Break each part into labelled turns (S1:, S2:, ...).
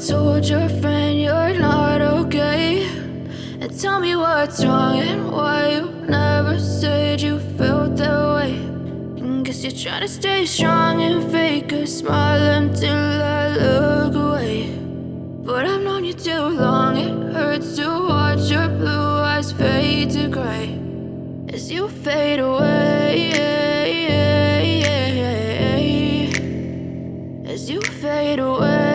S1: told your friend you're not okay, and tell me what's wrong and why you never said you felt that way. And guess you're trying to stay strong and fake a smile until I look away. But I've known you too long, it hurts to watch your blue eyes fade to gray as you fade away, as you fade away.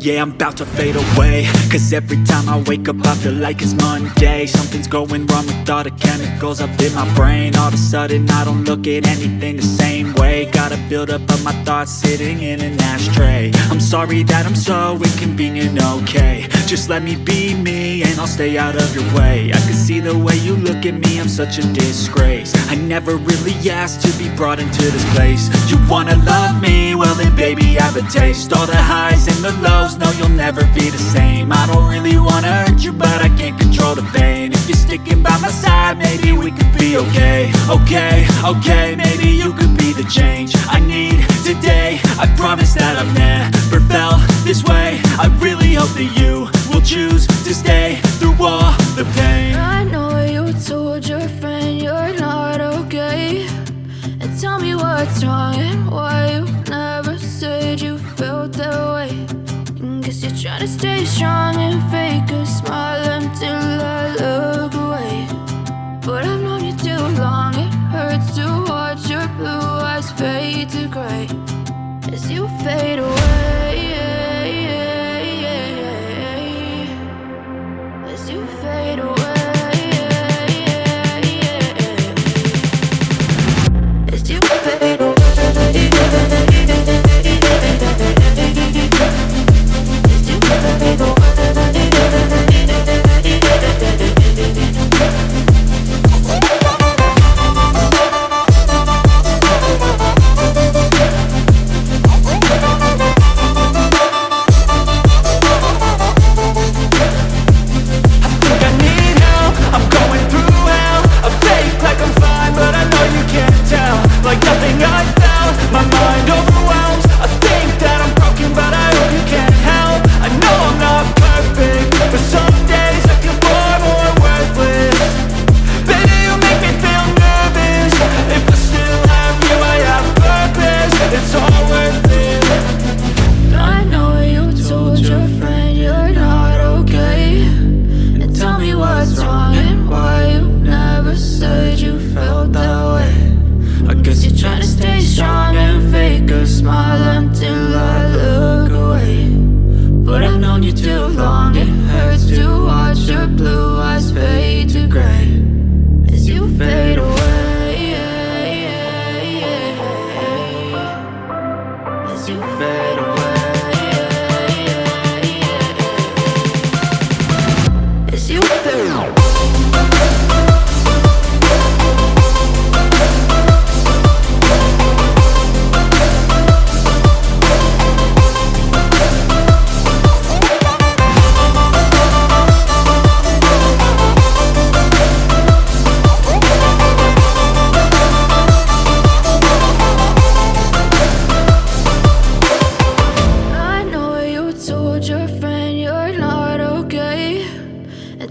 S2: Yeah, I'm about to fade away, cause every time I wake up I feel like it's Monday. Something's going wrong with all the chemicals up in my brain. All of a sudden I don't look at anything the same way. Gotta build up of my thoughts sitting in an ashtray. I'm sorry that I'm so inconvenient, okay. Just let me be me and I'll stay out of your way. I can see the way you look at me, I'm such a disgrace. I never really asked to be brought into this place. You wanna love me? Well then baby I have a taste. All the highs and the lows, no you'll never be the same. I don't really wanna hurt you but I can't control the pain. If you're sticking by my side maybe we could be okay. Okay, maybe you could be the change I need today. I promise that I've never felt this way. I really hope that you will choose to stay through all the pain.
S1: I know you told your friend you're not okay, and tell me what's wrong and why you never said you felt that way. And guess you're trying to stay strong and fake a smile until I look away. But I've known you too long, it hurts to watch your blue eyes fade to gray as you fade away, as you fade away, as you fade away.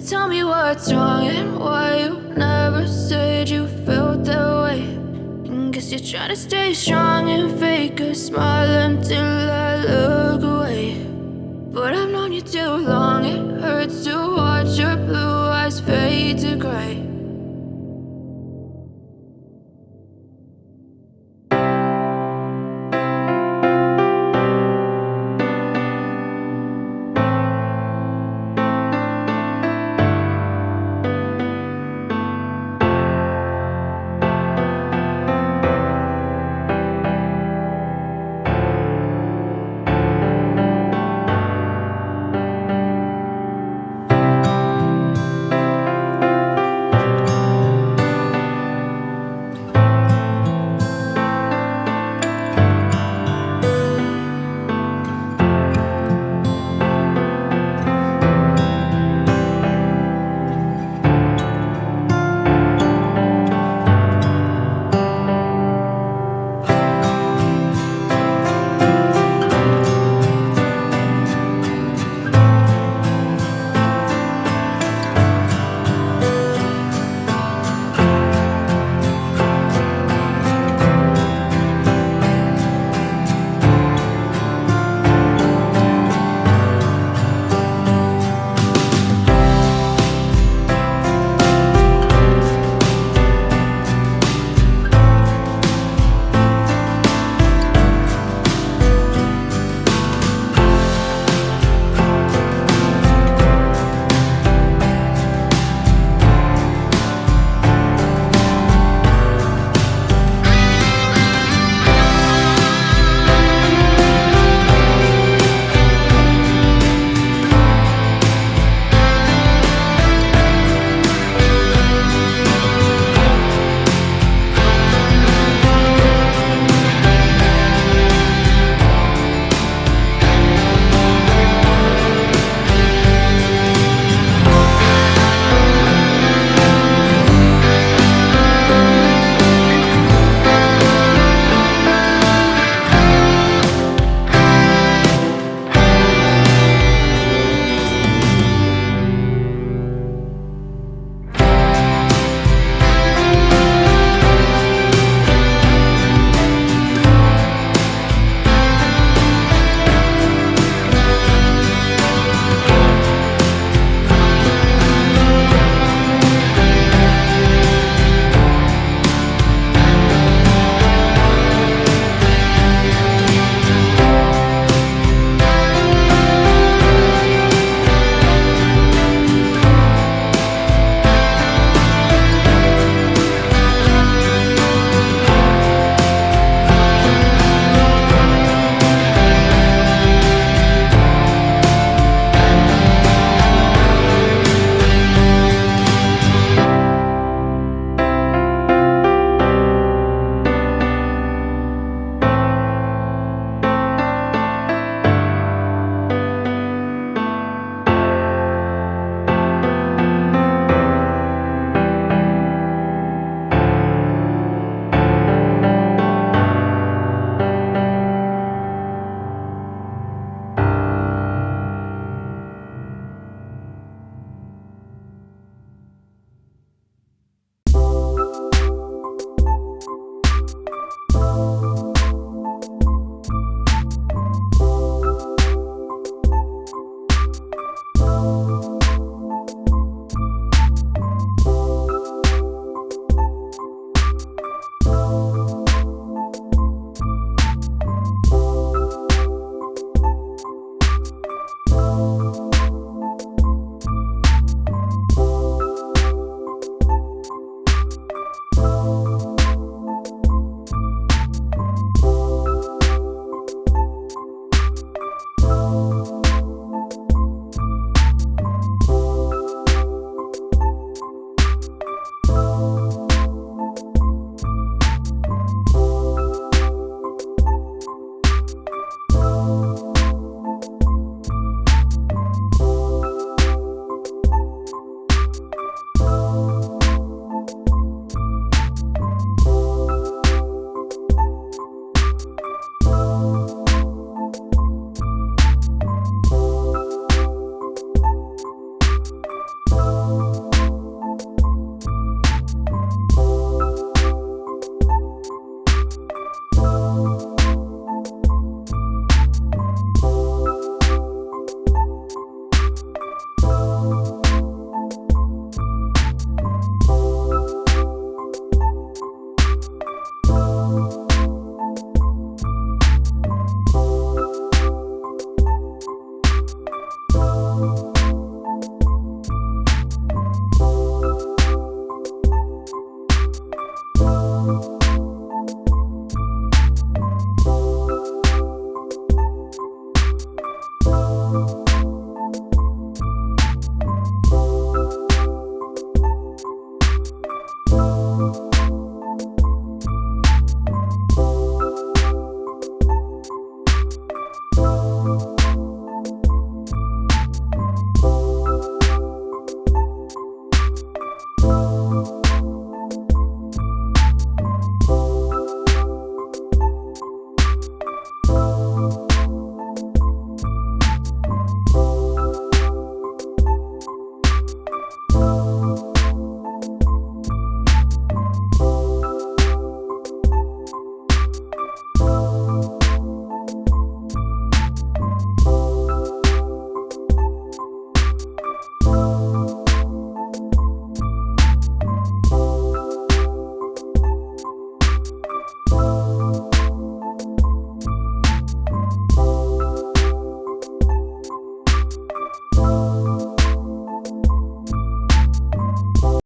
S1: Tell me what's wrong and why you never said you felt that way. And guess you're trying to stay strong and fake a smile until I look away. But I've known you too long, it hurts to watch your blue eyes fade to gray